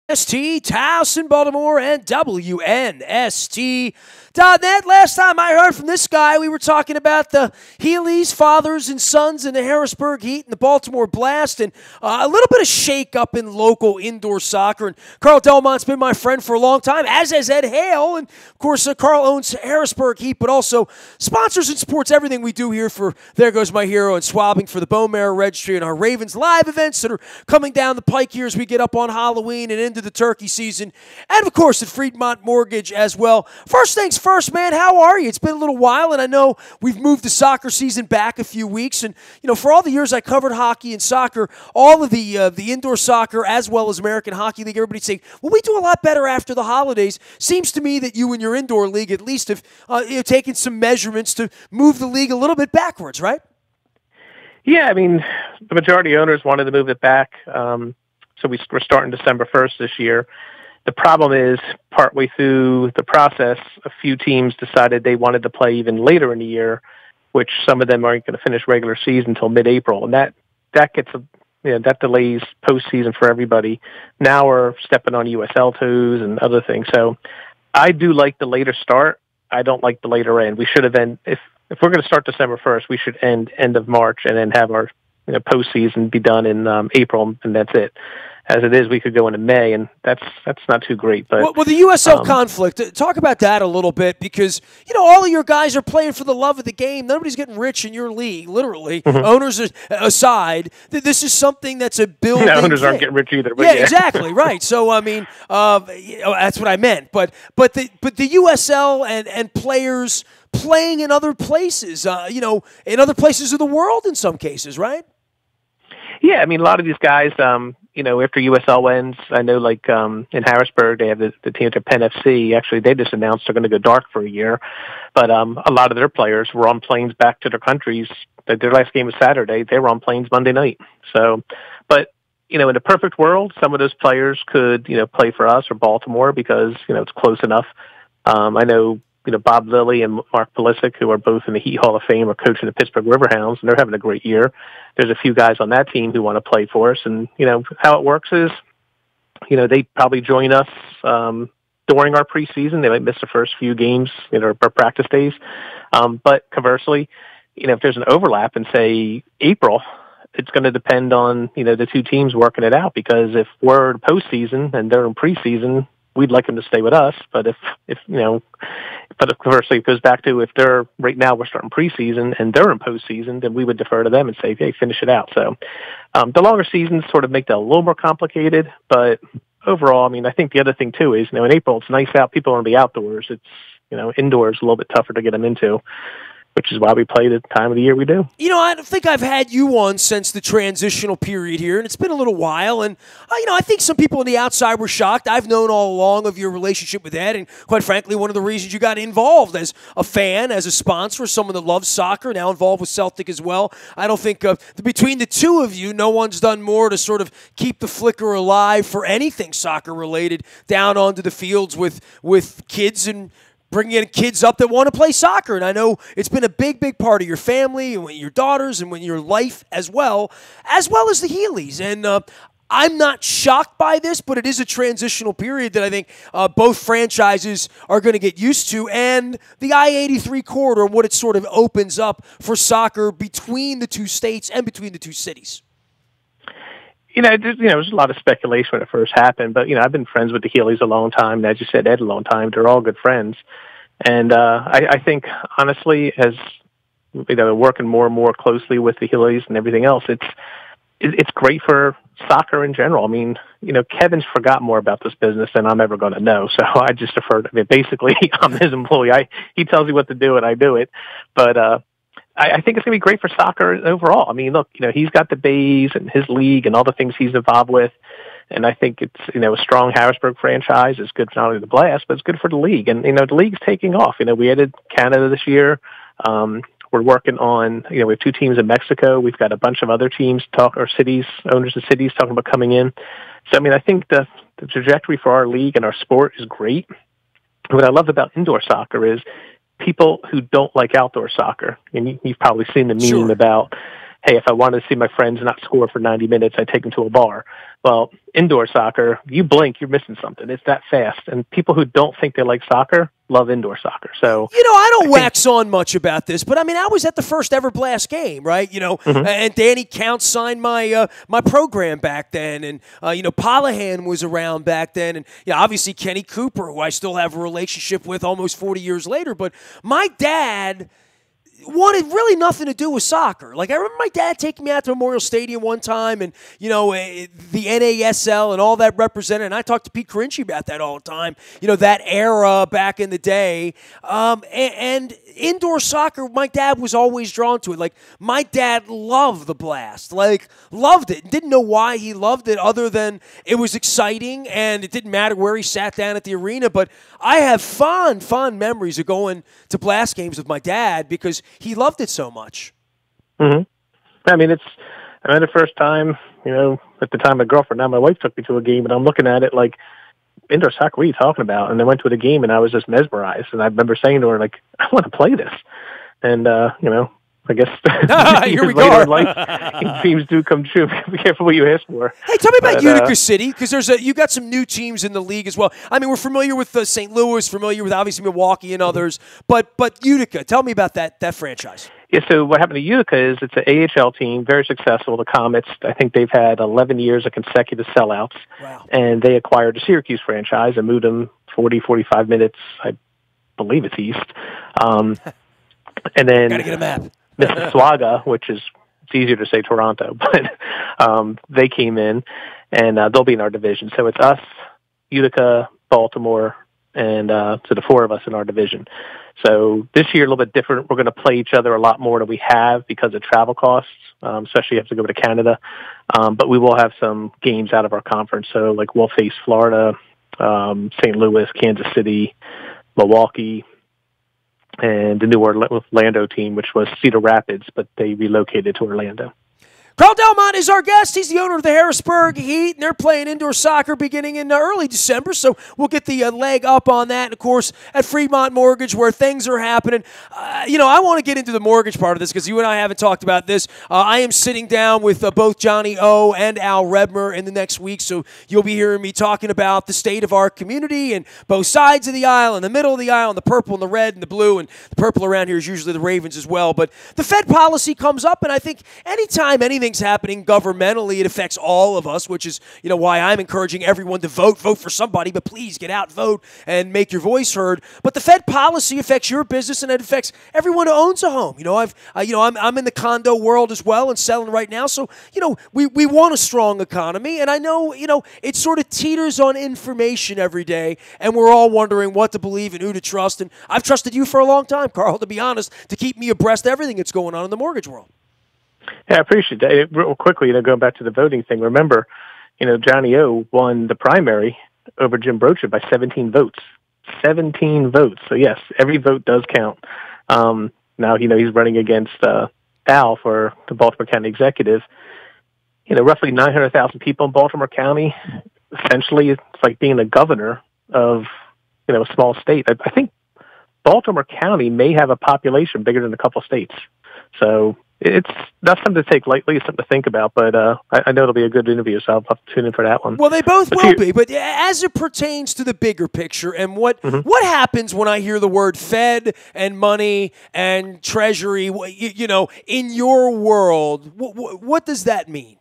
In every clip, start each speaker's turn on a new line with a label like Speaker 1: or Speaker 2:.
Speaker 1: WNST, Towson, Baltimore, and WNST.net. Last time I heard from this guy, we were talking about the Healy's fathers and sons in the Harrisburg Heat and the Baltimore Blast, and a little bit of shake-up in local indoor soccer. And Carl Delmont's been my friend for a long time, as has Ed Hale. And, of course, Carl owns Harrisburg Heat, but also sponsors and supports everything we do here for There Goes My Hero and Swabbing for the Bone Marrow Registry and our Ravens live events that are coming down the pike here as we get up on Halloween and into the turkey season, and of course at Fremont Mortgage as well. First things first, man, how are you? It's been a little while, and I know we've moved the soccer season back a few weeks, and for all the years I covered hockey and soccer, all of the indoor soccer as well as American Hockey League, everybody's saying, well, we do a lot better after the holidays. Seems to me that you and your indoor league at least have taken some measurements to move the league a little bit backwards, right?
Speaker 2: Yeah, I mean, the majority of owners wanted to move it back. So we're starting December 1st this year. The problem is, partway through the process, a few teams decided they wanted to play even later in the year, which some of them aren't going to finish regular season until mid-April, and that delays postseason for everybody. Now we're stepping on USL toes and other things. So I do like the later start. I don't like the later end. We should have if we're going to start December 1st, we should end of March and then have our postseason be done in April, and that's it. As it is, we could go into May, and that's not too great. But
Speaker 1: well, the USL conflict, talk about that a little bit, because all of your guys are playing for the love of the game. Nobody's getting rich in your league, literally. Mm-hmm. Owners aside, this is something that's a building.
Speaker 2: No, owners aren't getting rich either. But
Speaker 1: yeah, exactly right. So I mean, that's what I meant. But the USL and players playing in other places, in other places of the world, in some cases, right?
Speaker 2: Yeah, I mean, a lot of these guys, after USL ends, I know, like in Harrisburg, they have the team at Penn FC. Actually, they just announced they're going to go dark for a year. But a lot of their players were on planes back to their countries. Their last game was Saturday. They were on planes Monday night. So, but in a perfect world, some of those players could, play for us or Baltimore because it's close enough. I know. Bob Lilly and Mark Pulisic, who are both in the Heat Hall of Fame, are coaching the Pittsburgh Riverhounds, and they're having a great year. There's a few guys on that team who want to play for us, and, how it works is, they probably join us during our preseason. They might miss the first few games, our practice days. But conversely, if there's an overlap in, say, April, it's going to depend on, the two teams working it out, because if we're in postseason and they're in preseason, we'd like them to stay with us. But but conversely, it goes back to if they're right now we're starting preseason and they're in postseason, then we would defer to them and say, hey, finish it out. So the longer seasons sort of make that a little more complicated. But overall, I mean, I think the other thing too is, in April it's nice out. People want to be outdoors. It's indoors a little bit tougher to get them into, which is why we play the time of the year we do.
Speaker 1: I don't think I've had you on since the transitional period here, and it's been a little while. And, I think some people on the outside were shocked. I've known all along of your relationship with Ed, and quite frankly, one of the reasons you got involved as a fan, as a sponsor, someone that loves soccer, now involved with Celtic as well. I don't think between the two of you, no one's done more to sort of keep the flicker alive for anything soccer-related down onto the fields with kids and bringing in kids up that want to play soccer. And I know it's been a big, big part of your family and your daughters and your life as well as the Healys. And I'm not shocked by this, but it is a transitional period that I think both franchises are going to get used to. And the I-83 corridor, what it sort of opens up for soccer between the two states and between the two cities.
Speaker 2: There's a lot of speculation when it first happened, but, I've been friends with the Healys a long time, and as you said, Ed a long time. They're all good friends. And I think, honestly, as, working more and more closely with the Healys and everything else, it's great for soccer in general. I mean, Kevin's forgot more about this business than I'm ever going to know, so I just defer to him. Basically, I'm his employee. He tells me what to do, and I do it. But I think it's going to be great for soccer overall. I mean, look, he's got the Bays and his league and all the things he's involved with. And I think it's, a strong Harrisburg franchise. It's good for not only the Blast, but it's good for the league. And, the league's taking off. We added Canada this year. We're working on, we have two teams in Mexico. We've got a bunch of other teams owners of cities talking about coming in. So, I mean, I think the trajectory for our league and our sport is great. What I love about indoor soccer is people who don't like outdoor soccer, and you've probably seen the meme about, hey, if I wanted to see my friends not score for 90 minutes, I take them to a bar. Well, indoor soccer, you blink, you're missing something. It's that fast. And people who don't think they like soccer love indoor soccer. So,
Speaker 1: I don't wax on much about this, but I mean, I was at the first ever Blast game, right? And Danny Count signed my my program back then, and Polahan was around back then, and obviously Kenny Cooper, who I still have a relationship with almost 40 years later. But my dad wanted really nothing to do with soccer. Like, I remember my dad taking me out to Memorial Stadium one time, and, the NASL and all that represented, and I talked to Pete Carinci about that all the time, that era back in the day. And indoor soccer, my dad was always drawn to it. Like, my dad loved the Blast. Like, loved it. Didn't know why he loved it other than it was exciting, and it didn't matter where he sat down at the arena. But I have fond memories of going to Blast games with my dad because he loved it so much.
Speaker 2: Mm-hmm. I mean, I remember the first time, at the time my girlfriend, now my wife, took me to a game, and I'm looking at it like, indoor soccer, what are you talking about? And I went to the game, and I was just mesmerized. And I remember saying to her, like, I want to play this. And, I guess
Speaker 1: here we
Speaker 2: later
Speaker 1: go.
Speaker 2: in life, dreams do come true. Be careful what you ask for.
Speaker 1: Hey, tell me about Utica City, because you got some new teams in the league as well. I mean, we're familiar with St. Louis, familiar with obviously Milwaukee and others, but Utica, tell me about that franchise.
Speaker 2: Yeah, so what happened to Utica is it's an AHL team, very successful. The Comets, I think they've had 11 years of consecutive sellouts.
Speaker 1: Wow.
Speaker 2: And they acquired the Syracuse franchise and moved them 45 minutes, I believe it's east. And then
Speaker 1: got to get a map.
Speaker 2: Mississauga, which is, it's easier to say Toronto, but they came in, and they'll be in our division. So it's us, Utica, Baltimore, and so the four of us in our division. So this year, a little bit different. We're going to play each other a lot more than we have because of travel costs, especially if you have to go to Canada. But we will have some games out of our conference. So, like, we'll face Florida, St. Louis, Kansas City, Milwaukee, and the new Orlando team, which was Cedar Rapids, but they relocated to Orlando.
Speaker 1: Carl Delmont is our guest. He's the owner of the Harrisburg Heat, and they're playing indoor soccer beginning in early December, so we'll get the leg up on that. And, of course, at Fremont Mortgage, where things are happening. I want to get into the mortgage part of this because you and I haven't talked about this. I am sitting down with both Johnny O and Al Redmer in the next week, so you'll be hearing me talking about the state of our community and both sides of the aisle, and the middle of the aisle, and the purple and the red and the blue, and the purple around here is usually the Ravens as well. But the Fed policy comes up, and I think anytime anything's happening governmentally, it affects all of us, which is, why I'm encouraging everyone to vote for somebody, but please get out, vote, and make your voice heard. But the Fed policy affects your business, and it affects everyone who owns a home. I'm in the condo world as well and selling right now, so, we want a strong economy, and I know, it sort of teeters on information every day, and we're all wondering what to believe and who to trust, and I've trusted you for a long time, Carl, to be honest, to keep me abreast of everything that's going on in the mortgage world.
Speaker 2: Yeah, I appreciate that. Real quickly, going back to the voting thing, remember, Johnny O won the primary over Jim Brocha by 17 votes. 17 votes. So, yes, every vote does count. Now, he's running against Al for the Baltimore County Executive. Roughly 900,000 people in Baltimore County. Essentially, it's like being the governor of, a small state. I think Baltimore County may have a population bigger than a couple states. So it's not something to take lightly. It's something to think about, but I know it'll be a good interview, so I'll have to tune in for that one.
Speaker 1: Well, they both will be, but as it pertains to the bigger picture and what happens when I hear the word Fed and money and Treasury, in your world, what does that mean?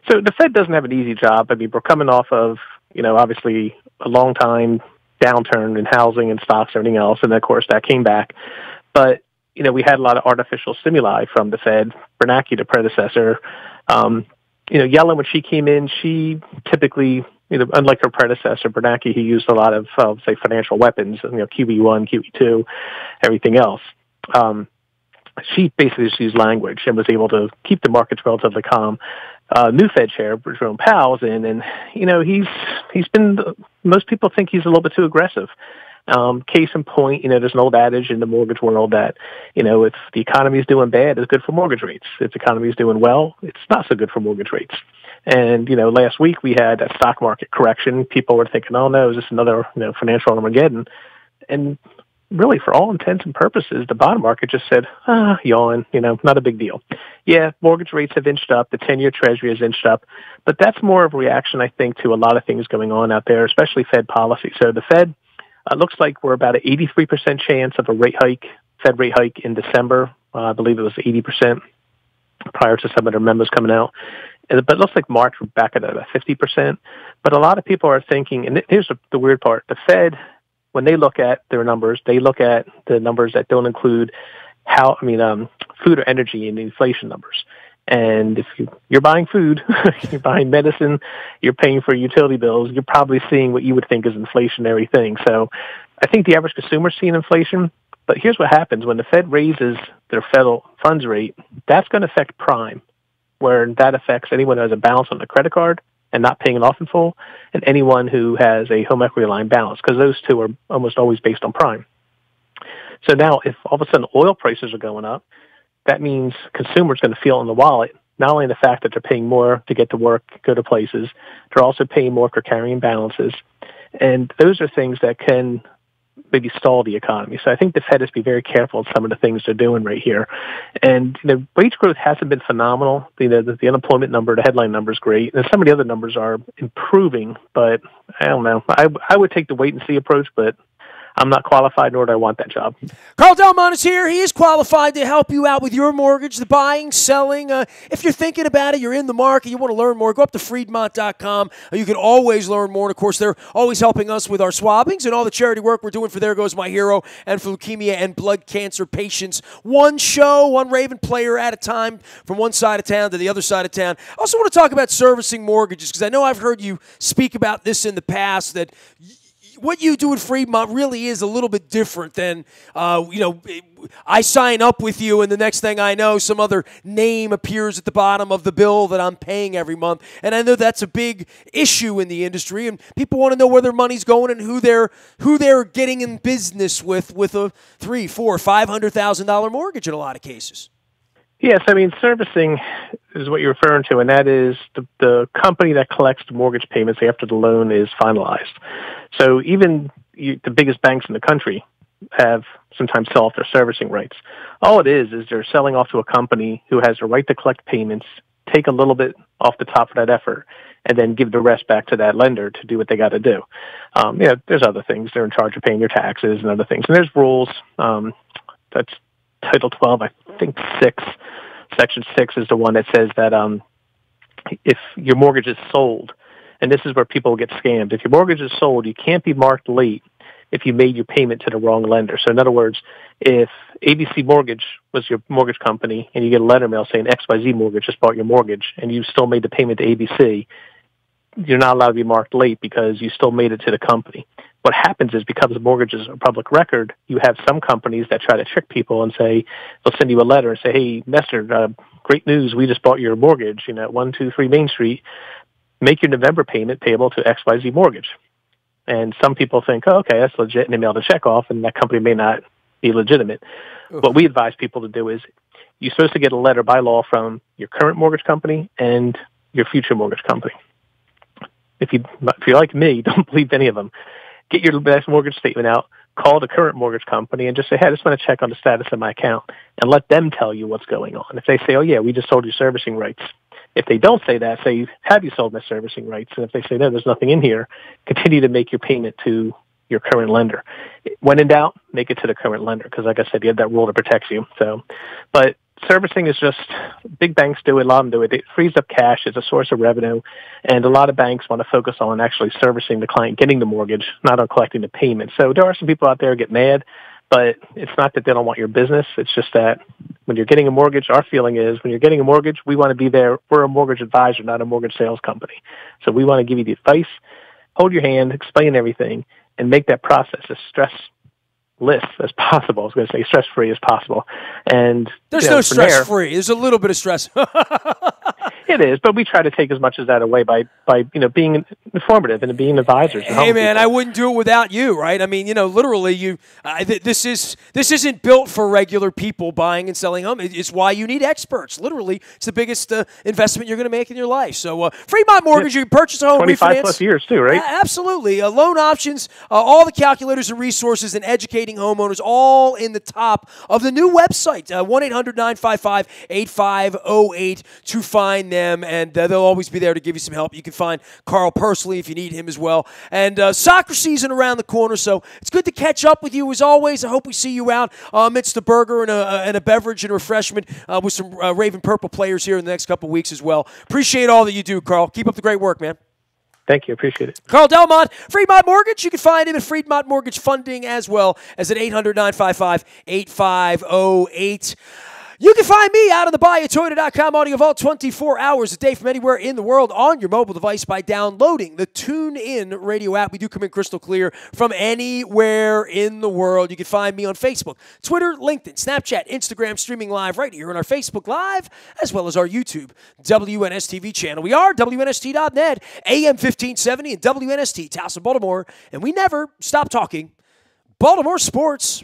Speaker 2: So the Fed doesn't have an easy job. I mean, we're coming off of, obviously a long time downturn in housing and stocks and everything else, and of course that came back. But we had a lot of artificial stimuli from the Fed. Bernanke, the predecessor, Yellen, when she came in, she typically, unlike her predecessor, Bernanke, he used a lot of, say, financial weapons, QE1, QE2, everything else. She basically just used language and was able to keep the markets relatively calm. New Fed chair, Jerome Powell's in, and, he's been, most people think he's a little bit too aggressive. Case in point, there's an old adage in the mortgage world that, if the economy is doing bad, it's good for mortgage rates. If the economy is doing well, it's not so good for mortgage rates. And, last week we had a stock market correction. People were thinking, oh no, is this another, financial Armageddon? And really, for all intents and purposes, the bond market just said, yawn, not a big deal. Yeah, mortgage rates have inched up. The 10-year Treasury has inched up. But that's more of a reaction, I think, to a lot of things going on out there, especially Fed policy. So the Fed looks like we're about an 83% chance of a Fed rate hike in December. I believe it was 80% prior to some of their memos coming out. But it looks like March we're back at about 50%. But a lot of people are thinking, and here's the weird part, the Fed, when they look at their numbers, they look at the numbers that don't include food or energy and inflation numbers. And if you're buying food, you're buying medicine, you're paying for utility bills, you're probably seeing what you would think is inflationary thing. So I think the average consumer's seeing inflation. But here's what happens. When the Fed raises their federal funds rate, that's going to affect prime, where that affects anyone who has a balance on the credit card and not paying it off in full, and anyone who has a home equity line balance, because those two are almost always based on prime. So now if all of a sudden oil prices are going up, that means consumers going to feel in the wallet, not only the fact that they're paying more to get to work, go to places, they're also paying more for carrying balances. And those are things that can maybe stall the economy. So I think the Fed has to be very careful of some of the things they're doing right here. And wage growth hasn't been phenomenal. The unemployment number, the headline number is great. And some of the other numbers are improving, but I don't know. I would take the wait and see approach, but I'm not qualified, nor do I want that job.
Speaker 1: Carl Delmont is here. He is qualified to help you out with your mortgage, the buying, selling. If you're thinking about it, you're in the market, you want to learn more, go up to Freedmont.com. You can always learn more. And, of course, they're always helping us with our swabbings and all the charity work we're doing for There Goes My Hero and for leukemia and blood cancer patients. One show, one Raven player at a time from one side of town to the other side of town. I also want to talk about servicing mortgages because I know I've heard you speak about this in the past, that what you do at Fremont really is a little bit different than, I sign up with you and the next thing I know, some other name appears at the bottom of the bill that I'm paying every month. And I know that's a big issue in the industry, and people want to know where their money's going and who they're getting in business with a $300,000, $400,000, $500,000 mortgage in a lot of cases.
Speaker 2: Yes, servicing is what you're referring to, and that is the company that collects the mortgage payments after the loan is finalized. So even the biggest banks in the country have sometimes sell off their servicing rights. All it is they're selling off to a company who has the right to collect payments, take a little bit off the top of that effort, and then give the rest back to that lender to do what they got to do. There's other things. They're in charge of paying your taxes and other things. And there's rules. That's Title 12, I think 6. Section 6 is the one that says that if your mortgage is sold, and this is where people get scammed, if your mortgage is sold, you can't be marked late if you made your payment to the wrong lender. So in other words, if ABC Mortgage was your mortgage company and you get a letter mail saying XYZ Mortgage just bought your mortgage and you still made the payment to ABC, you're not allowed to be marked late because you still made it to the company. What happens is, because the mortgage is a public record, you have some companies that try to trick people and say, they'll send you a letter and say, hey, Nestor, great news, we just bought your mortgage, at 123 Main Street. Make your November payment payable to XYZ Mortgage. And some people think, oh, okay, that's legit, and they mail the check off, and that company may not be legitimate. Oof. What we advise people to do is, you're supposed to get a letter by law from your current mortgage company and your future mortgage company. If you're like me, don't believe any of them. Get your best mortgage statement out, call the current mortgage company, and just say, hey, I just want to check on the status of my account, and let them tell you what's going on. If they say, oh, yeah, we just sold your servicing rights. If they don't say that, say, have you sold my servicing rights? And if they say, no, there's nothing in here, continue to make your payment to your current lender. When in doubt, make it to the current lender, because like I said, you have that rule that protects you. But servicing is just, big banks do it, a lot of them do it. It frees up cash, it's a source of revenue, and a lot of banks want to focus on actually servicing the client, getting the mortgage, not on collecting the payment. So there are some people out there who get mad, but it's not that they don't want your business. It's just that when you're getting a mortgage, our feeling is when you're getting a mortgage, we want to be there. We're a mortgage advisor, not a mortgage sales company. So we want to give you the advice, hold your hand, explain everything, and make that process as stressless as possible. I was going to say stress-free as possible. And
Speaker 1: there's no stress-free. There's a little bit of stress.
Speaker 2: It is, but we try to take as much of that away by being informative and being advisors.
Speaker 1: Hey, man, I wouldn't do it without you, right? I mean, literally, this isn't built for regular people buying and selling homes. It's why you need experts. Literally, it's the biggest investment you're going to make in your life. So, Fremont Mortgage, you can purchase a home,
Speaker 2: 25
Speaker 1: refinance.
Speaker 2: plus years too, right?
Speaker 1: Absolutely. Loan options, all the calculators and resources, and educating homeowners, all in the top of the new website, 1-800-955-8508 to find them, and they'll always be there to give you some help. You can find Carl personally if you need him as well. And soccer season around the corner, so it's good to catch up with you as always. I hope we see you out amidst a burger and a beverage and a refreshment with some Raven Purple players here in the next couple of weeks as well. Appreciate all that you do, Carl. Keep up the great work, man.
Speaker 2: Thank you. Appreciate it.
Speaker 1: Carl Delmont, Fremont Mortgage. You can find him at Fremont Mortgage Funding as well as at 800-955-8508. You can find me out on the BuyAToyota.com audio vault 24 hours a day from anywhere in the world on your mobile device by downloading the TuneIn radio app. We do come in crystal clear from anywhere in the world. You can find me on Facebook, Twitter, LinkedIn, Snapchat, Instagram, streaming live right here on our Facebook Live, as well as our YouTube WNSTV channel. We are WNST.net, AM 1570 and WNST, Towson, Baltimore, and we never stop talking Baltimore sports.